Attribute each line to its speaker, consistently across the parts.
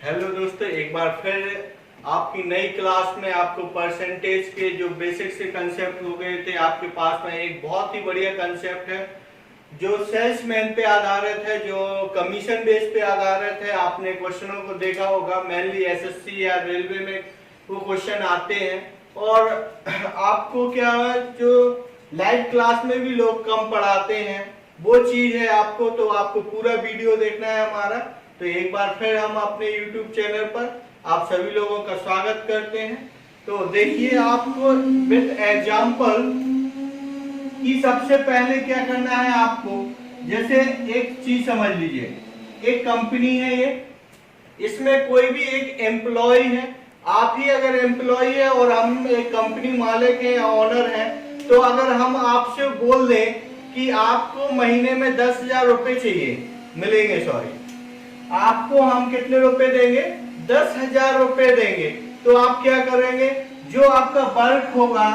Speaker 1: Hello दोस्तों, एक बार फिर आपकी नई क्लास में आपको परसेंटेज के जो बेसिक से कंसेप्ट हो गए थे आपके पास में एक बहुत ही बढ़िया कंसेप्ट है जो सेल्समैन पे आधारित है, जो कमीशन बेस पे आधारित है। आपने क्वेश्चनों को देखा होगा, मेनली एसएससी या रेलवे में वो क्वेश्चन आते हैं। और आपको क्या है, जो लाइव क्लास में भी लोग कम पढ़ाते हैं वो चीज है आपको, तो आपको पूरा वीडियो देखना है हमारा। तो एक बार फिर हम अपने YouTube चैनल पर आप सभी लोगों का स्वागत करते हैं। तो देखिए, आपको विद एग्जांपल कि सबसे पहले क्या करना है आपको, जैसे एक चीज समझ लीजिए, एक कंपनी है ये, इसमें कोई भी एक एम्प्लॉय है, आप ही अगर एम्प्लॉय है और हम एक कंपनी मालिक है या ऑनर है, तो अगर हम आपसे बोल दें कि आपको महीने में 10,000 रुपए चाहिए, मिलेंगे, सॉरी, आपको हम कितने रुपए देंगे, 10,000 रुपए देंगे। तो आप क्या करेंगे, जो आपका वर्क होगा,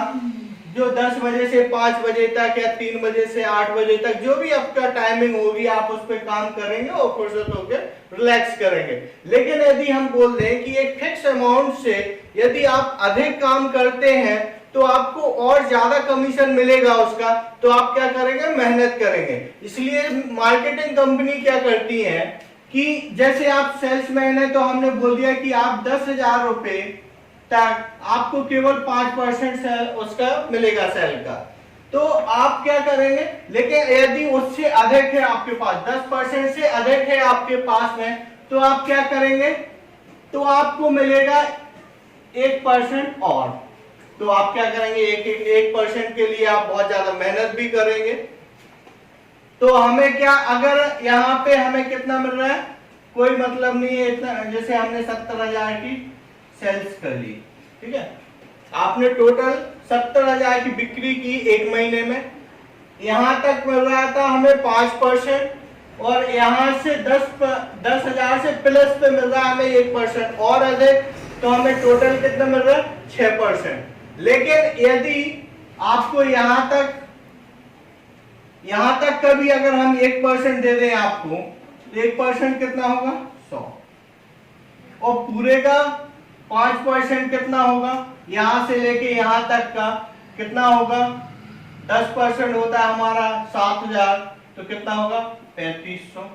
Speaker 1: जो 10 बजे से 5 बजे तक या 3 बजे से 8 बजे तक जो भी आपका टाइमिंग होगी, आप उस पर काम करेंगे और फुर्सत होकर रिलैक्स करेंगे। लेकिन यदि हम बोल दें कि एक फिक्स अमाउंट से यदि आप अधिक काम करते हैं तो आपको और ज्यादा कमीशन मिलेगा उसका, तो आप क्या करेंगे, मेहनत करेंगे। इसलिए मार्केटिंग कंपनी क्या करती है कि जैसे आप सेल्समैन है तो हमने बोल दिया कि आप 10,000 रुपए तक आपको केवल 5% सेल उसका मिलेगा, सेल का। तो आप क्या करेंगे, लेकिन यदि उससे अधिक है आपके पास, 10% से अधिक है आपके पास में, तो आप क्या करेंगे, तो आपको मिलेगा 1% और। तो आप क्या करेंगे, 1% के लिए आप बहुत ज्यादा मेहनत भी करेंगे। तो हमें क्या, अगर यहाँ पे हमें कितना मिल रहा है, कोई मतलब नहीं है इतना, जैसे हमने 70,000 की सेल्स कर ली, ठीक है, आपने टोटल 70,000 की बिक्री की एक महीने में, यहां तक मिल रहा था हमें 5%, और यहां से 10,000 से प्लस पे मिल रहा है हमें 1% और अधिक, तो हमें टोटल कितना मिल रहा है, 6%। लेकिन यदि आपको यहां तक का भी अगर हम 1% दे दें आपको, तो 1% कितना होगा, 100, और पूरे का 5% कितना होगा, यहां से लेके यहां तक का कितना होगा, 10% होता है हमारा 7,000, तो कितना होगा 3,500,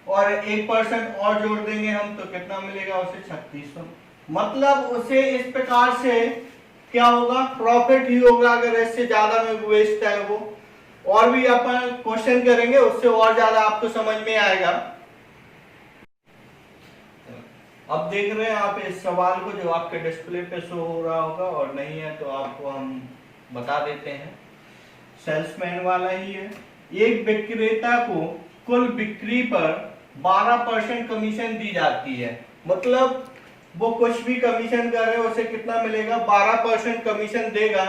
Speaker 1: और 1% और जोड़ देंगे हम तो कितना मिलेगा उसे, 3,600। मतलब उसे इस प्रकार से क्या होगा, प्रॉफिट ही होगा। अगर इससे ज्यादा में बेचता है वो, और भी अपन क्वेश्चन करेंगे उससे और ज्यादा आपको समझ में आएगा। अब देख रहे हैं आप इस सवाल को, जो आपके डिस्प्ले पे शो हो रहा होगा, और नहीं है तो आपको हम बता देते हैं। सेल्समैन वाला ही है। एक विक्रेता को कुल बिक्री पर 12% कमीशन दी जाती है। मतलब वो कुछ भी कमीशन कर रहे हो, उसे कितना मिलेगा, 12% कमीशन देगा।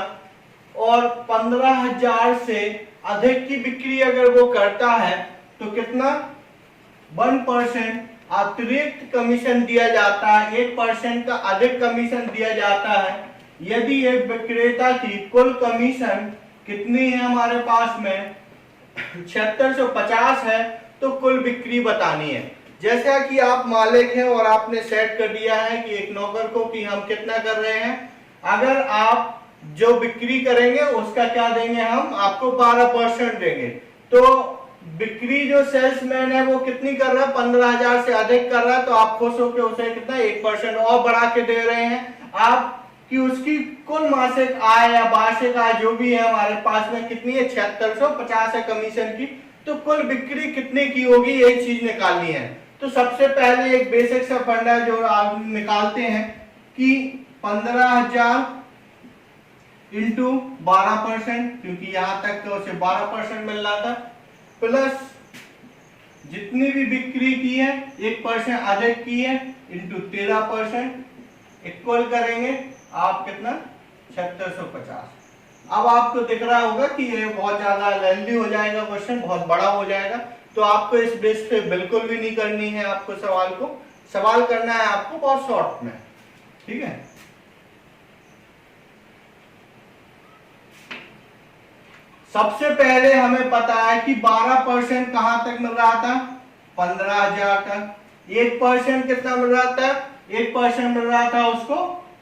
Speaker 1: और 15,000 से अधिक की बिक्री अगर वो करता है तो कितना, 1% अतिरिक्त कमीशन दिया जाता है, 1% का अधिक कमीशन दिया जाता है। यदि एक विक्रेता की कुल कमीशन कितनी है हमारे पास में, 7650 है, तो कुल बिक्री बतानी है। जैसा कि आप मालिक हैं और आपने सेट कर दिया है कि एक नौकर को कि हम कितना कर रहे हैं, अगर आप जो बिक्री करेंगे उसका क्या देंगे, हम आपको 12% देंगे। तो बिक्री जो सेल्समैन है वो कितनी कर रहा है, 15,000 से अधिक कर रहा है, तो आप खुश होकर उसे कितना 1% और बढ़ा के दे रहे हैं आप, कि उसकी कुल मासिक आय या वार्षिक आय जो भी है हमारे पास में कितनी है, 7650 है कमीशन की। तो कुल बिक्री कितने की होगी, एक चीज निकालनी है। तो सबसे पहले एक बेसिक सा फंडा जो आप निकालते हैं कि 15,000 इंटू 12%, क्योंकि यहां तक तो उसे 12% मिल रहा था, प्लस जितनी भी बिक्री की है 1% अधिक की है, इंटू 13%, इक्वल करेंगे आप कितना, 7650। अब आपको दिख रहा होगा कि ये बहुत ज्यादा लेंथी हो जाएगा, क्वेश्चन बहुत बड़ा हो जाएगा, तो आपको इस बेस पे बिल्कुल भी नहीं करनी है। आपको सवाल करना है आपको बहुत शॉर्ट में, ठीक है। सबसे पहले हमें पता है कि 12% कहां तक मिल रहा था, 15,000 तक। 1% कितना मिल रहा था? 1% मिल रहा था उसको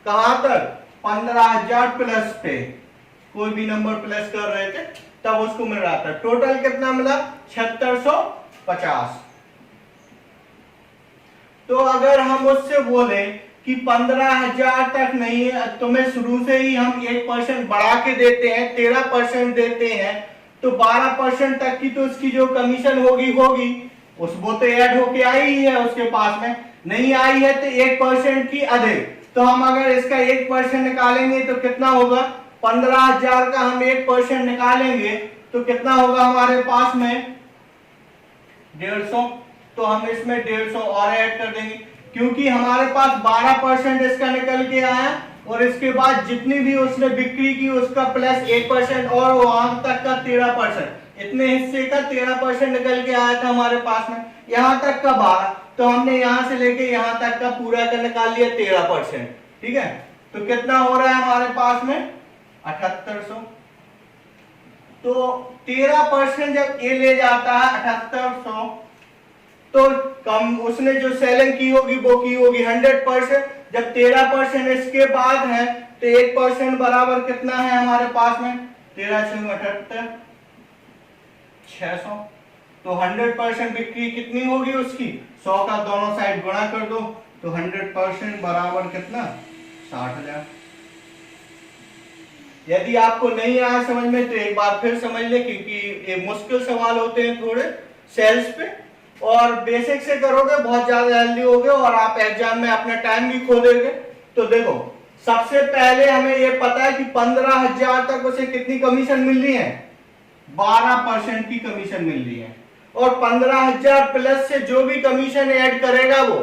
Speaker 1: कहां तक? 15,000 प्लस पे, कोई भी नंबर प्लस कर रहे थे तब उसको मिल रहा था। टोटल कितना मिला? 7650। तो अगर हम उससे बोले कि 15,000 तक नहीं है, तुम्हें शुरू से ही हम 1% बढ़ा के देते हैं, 13% देते हैं, तो 12% तक की तो उसकी जो कमीशन होगी उस वो तो ऐड होके आई ही है उसके पास में, नहीं आई है तो 1% की अधिक। तो हम अगर इसका 1% निकालेंगे तो कितना होगा? 15,000 का हम 1% निकालेंगे तो कितना होगा हमारे पास में? 150। तो हम इसमें 150 और ऐड कर देंगे, क्योंकि हमारे पास 12% इसका निकल के आया और इसके बाद जितनी भी उसने बिक्री की उसका प्लस 1% और वहां तक का 13%, इतने हिस्से का 13% निकल के आया था हमारे पास में, यहां तक का 12। तो हमने यहां से लेके यहां तक का पूरा का निकाल लिया 13%। ठीक है, तो कितना हो रहा है हमारे पास में? 7800। तो 13% जब ये ले जाता है 7800, तो कम उसने जो सेलिंग की होगी वो की होगी 100%। जब 13% इसके बाद है तो 1% बराबर कितना है हमारे पास में? 13×6 600। तो 100% बिक्री कितनी होगी उसकी? 100 का दोनों साइड गुणा कर दो, तो 100% बराबर कितना? 60,000। यदि आपको नहीं आया समझ में तो एक बार फिर समझ ले, क्योंकि ये मुश्किल सवाल होते हैं थोड़े सेल्स पे, और बेसिक से करोगे बहुत ज्यादा हेल्दी होगे और आप एग्जाम में अपना टाइम भी खो देंगे। तो देखो, सबसे पहले हमें ये पता है कि 15,000 तक उसे कितनी कमीशन मिल रही है? 12% की कमीशन मिल रही है। और 15,000 प्लस से जो भी कमीशन ऐड करेगा वो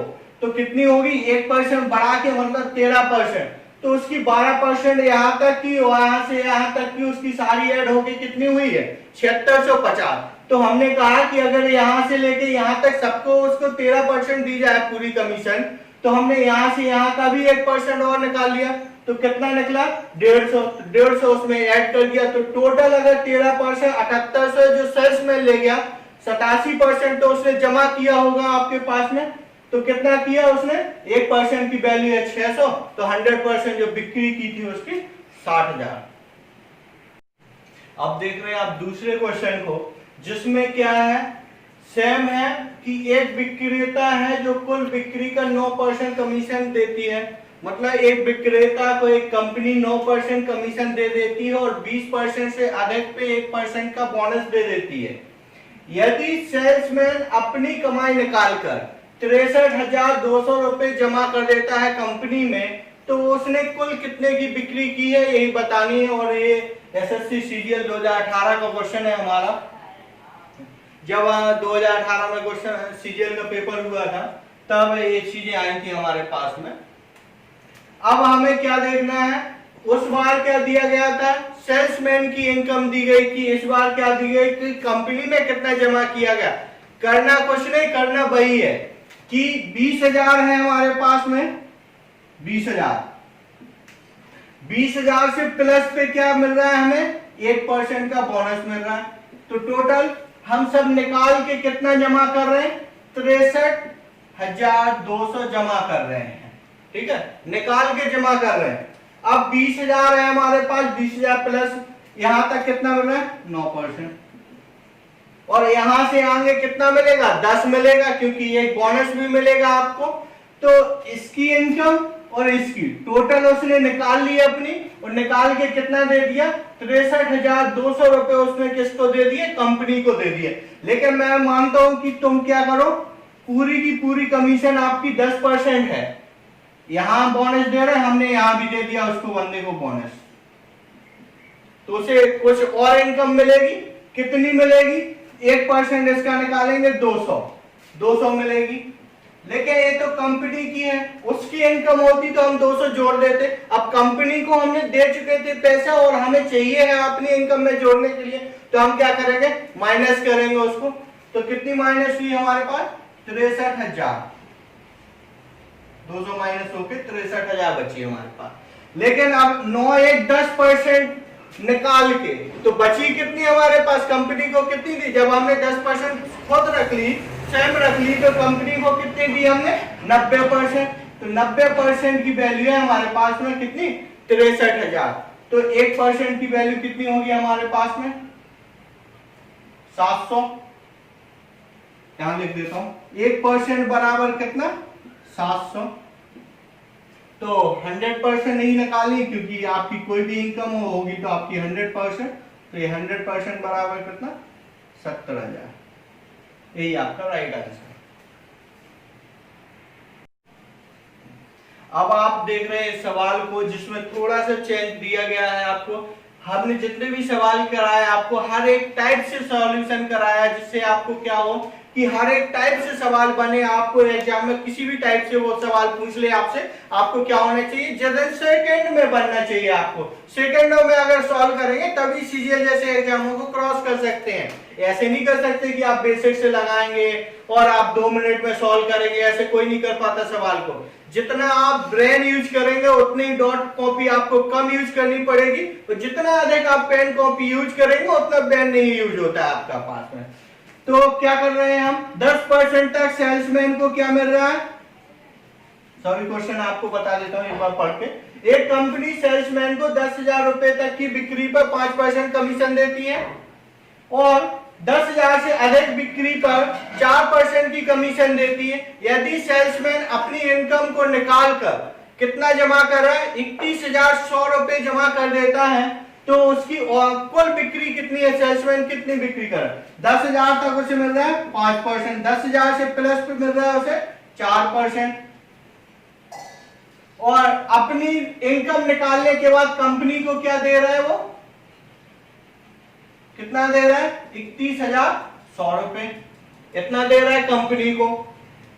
Speaker 1: तो कितनी होगी? 1% बढ़ा के मतलब 13%। तो उसकी 12% यहां तक की, वहां से यहां तक की उसकी सारी ऐड होगी कितनी हुई है? 7650। तो हमने कहा कि अगर यहां से लेके यहां तक सबको उसको 13% दी जाए पूरी कमीशन, तो हमने यहां से यहां का भी 1% और निकाल लिया, तो कितना निकला? 150 उसमें ऐड कर दिया। तो टोटल अगर 13% 7800 जो सेल्समैन ले गया, 87% तो उसने जमा किया होगा आपके पास में। तो कितना किया उसने? 1% की वैल्यू है 600, तो 100% जो बिक्री की थी उसकी 60,000। अब देख रहे हैं आप दूसरे क्वेश्चन को, जिसमें क्या है? सेम है कि एक विक्रेता है जो कुल बिक्री का 9% कमीशन देती है। मतलब एक विक्रेता को एक कंपनी 9% कमीशन दे देती है और 20% से अधिक पे 1% का बोनस दे देती है। यदि सेल्समैन अपनी कमाई निकालकर 63,200 रुपए जमा कर देता है कंपनी में, तो उसने कुल कितने की बिक्री की है यही बतानी है। और ये एसएससी सीजीएल 2018 का क्वेश्चन है हमारा। जब 2018 में क्वेश्चन सीजीएल का पेपर हुआ था तब ये चीजें आई थी हमारे पास में। अब हमें क्या देखना है? उस बार क्या दिया गया था? सेल्समैन की इनकम दी गई थी। इस बार क्या दी गई कि कंपनी में कितना जमा किया गया। करना कुछ नहीं, करना वही है कि 20,000 है हमारे पास में, 20,000 से प्लस पे क्या मिल रहा है हमें? 1% का बोनस मिल रहा है। तो टोटल हम सब निकाल के कितना जमा कर रहे हैं? 63,200 जमा कर रहे हैं। ठीक है, निकाल के जमा कर रहे हैं। अब 20,000 है हमारे पास, 20,000 प्लस यहां तक कितना मिल रहा है? 9%। और यहां से आगे कितना मिलेगा? 10 मिलेगा, क्योंकि ये बोनस भी मिलेगा आपको। तो इसकी इनकम और इसकी टोटल उसने निकाल ली अपनी, और निकाल के कितना दे दिया? 63,200 रुपए उसने किसको दे दिए? कंपनी को दे दिए। लेकिन मैं मानता हूं कि तुम क्या करो, पूरी की पूरी कमीशन आपकी 10% है। यहां बोनस दे रहे हैं, हमने यहां भी दे दिया उसको, बंदे को बोनस, तो उसे कुछ और इनकम मिलेगी। कितनी मिलेगी? 1% इसका निकालेंगे 200 मिलेगी। लेकिन ये तो कंपनी की है, उसकी इनकम होती तो हम 200 जोड़ देते। अब कंपनी को हमने दे चुके थे पैसा और हमें चाहिए है अपनी इनकम में जोड़ने के लिए, तो हम क्या करेंगे? माइनस करेंगे उसको। तो कितनी माइनस हुई हमारे पास? 63,000। 200 माइनस होके 63,000 बची हमारे पास। लेकिन अब 9 1 10% निकाल के तो बची कितनी हमारे पास? कंपनी को कितनी दी? जब हमने 10% खुद रख ली, सेम रख ली तो कंपनी को कितने दी हमने 90%, तो 90% की वैल्यू है हमारे पास में कितनी 63,000। तो 1% की वैल्यू कितनी होगी हमारे पास में 700, यहां लिख देता हूं 1% बराबर कितना 700। तो 100% नहीं निकालनी क्योंकि आपकी कोई भी इनकम होगी तो आपकी 100%, तो ये 100% बराबर कितना 70,000, यही आपका राइट आंसर। अब आप देख रहे हैं सवाल को जिसमें थोड़ा सा चेंज दिया गया है आपको। हमने जितने भी सवाल कराए आपको हर एक टाइप से सॉल्यूशन कराया जिससे आपको क्या हो कि हर एक टाइप से सवाल बने, आपको एग्जाम में किसी भी टाइप से वो सवाल पूछ ले आपसे, आपको क्या होना चाहिए जैसे सेकंड में बनना चाहिए। आपको सेकंडों में अगर सॉल्व करेंगे तभी सीजीएल जैसे एग्जामों को क्रॉस कर सकते हैं। ऐसे नहीं कर सकते कि आप बेसिक से लगाएंगे और आप 2 मिनट में सॉल्व करेंगे, ऐसे कोई नहीं कर पाता सवाल को। जितना आप ब्रेन यूज करेंगे उतनी डॉट कॉपी आपको कम यूज करनी पड़ेगी, और जितना अधिक आप पेन कॉपी यूज करेंगे उतना पेन नहीं यूज होता है आपका पास में। तो क्या कर रहे हैं हम 10% तक सेल्समैन को क्या मिल रहा है, सॉरी क्वेश्चन आपको बता देता हूं एक बार पढ़ के। एक कंपनी सेल्समैन को 10,000 रुपए तक की बिक्री पर 5% कमीशन देती है और 10,000 से अधिक बिक्री पर 4% की कमीशन देती है। यदि सेल्समैन अपनी इनकम को निकालकर कितना जमा कर रहा है 31,100 रुपए जमा कर देता है तो उसकी कुल बिक्री कितनी है, सेल्समैन कितनी बिक्री कर रहा है 10,000 तक उसे मिल रहा है 5%, 10,000 से प्लस पे मिल रहा है उसे 4%, और अपनी इनकम निकालने के बाद कंपनी को क्या दे रहा है, वो कितना दे रहा है 31,100 रुपए, इतना दे रहा है कंपनी को।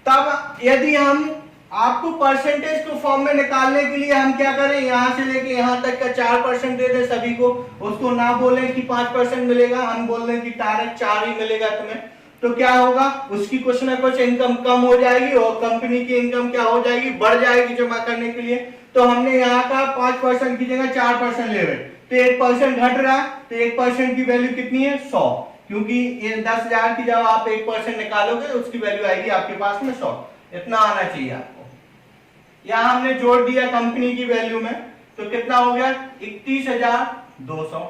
Speaker 1: तब यदि हम आपको परसेंटेज को फॉर्म में निकालने के लिए हम क्या करें, यहां से लेके यहां तक का 4% दे दे सभी को, उसको ना बोलें कि 5% मिलेगा, हम बोल रहे हैं कि डायरेक्ट 4 ही मिलेगा तुम्हें, तो क्या होगा उसकी कुछ ना कुछ इनकम कम हो जाएगी और कंपनी की इनकम क्या हो जाएगी, बढ़ जाएगी जमा करने के लिए। तो हमने यहाँ का 5% की जगह 4% ले रहे, तो 1% घट रहा है, तो 1% की वैल्यू कितनी है 100, क्योंकि ये 10,000 की जब आप 1% निकालोगे उसकी वैल्यू आएगी आपके पास में 100, इतना आना चाहिए आपको। यहां हमने जोड़ दिया कंपनी की वैल्यू में, तो कितना हो गया 31,200।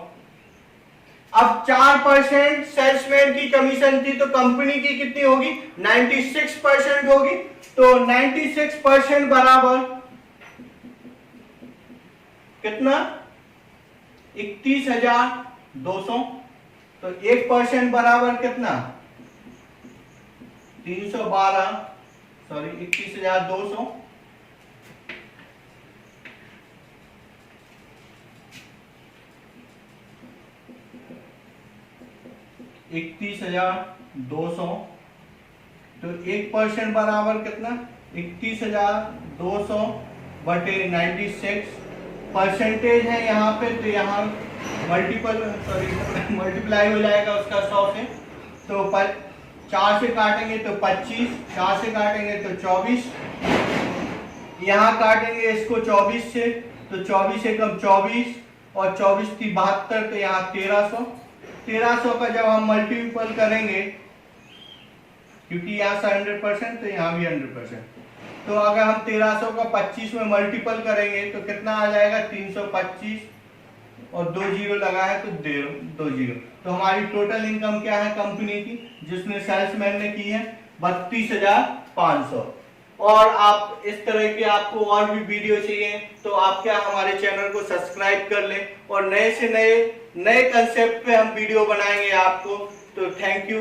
Speaker 1: अब 4% सेल्समैन की कमीशन थी तो कंपनी की कितनी होगी 96% होगी, तो 96% बराबर कितना 31,200, तो 1% बराबर कितना 312, सॉरी 31,200, तो 1% बराबर कितना 31,200 बटे 96 परसेंटेज है यहाँ पे, तो यहाँ मल्टीप्लाई हो जाएगा उसका 100 से, तो 4 से काटेंगे तो 25, 4 से काटेंगे तो 24, यहाँ काटेंगे इसको 24 से तो 24 से कम 24 और 24 थी 72, तो यहाँ 1300 का जब हम मल्टीपल करेंगे क्योंकि यहाँ से 100% तो यहाँ भी 100%, तो अगर हम 1300 का 25 में मल्टीपल करेंगे तो कितना आ जाएगा 325 और 2 जीरो लगाए तो 2 जीरो, तो हमारी टोटल इनकम क्या है कंपनी की जिसने सेल्समैन ने की है 32,500। और आप इस तरह के आपको और भी वीडियो चाहिए तो आप क्या हमारे चैनल को सब्सक्राइब कर लें और नए से नए कंसेप्ट पे हम वीडियो बनाएंगे आपको। तो थैंक यू।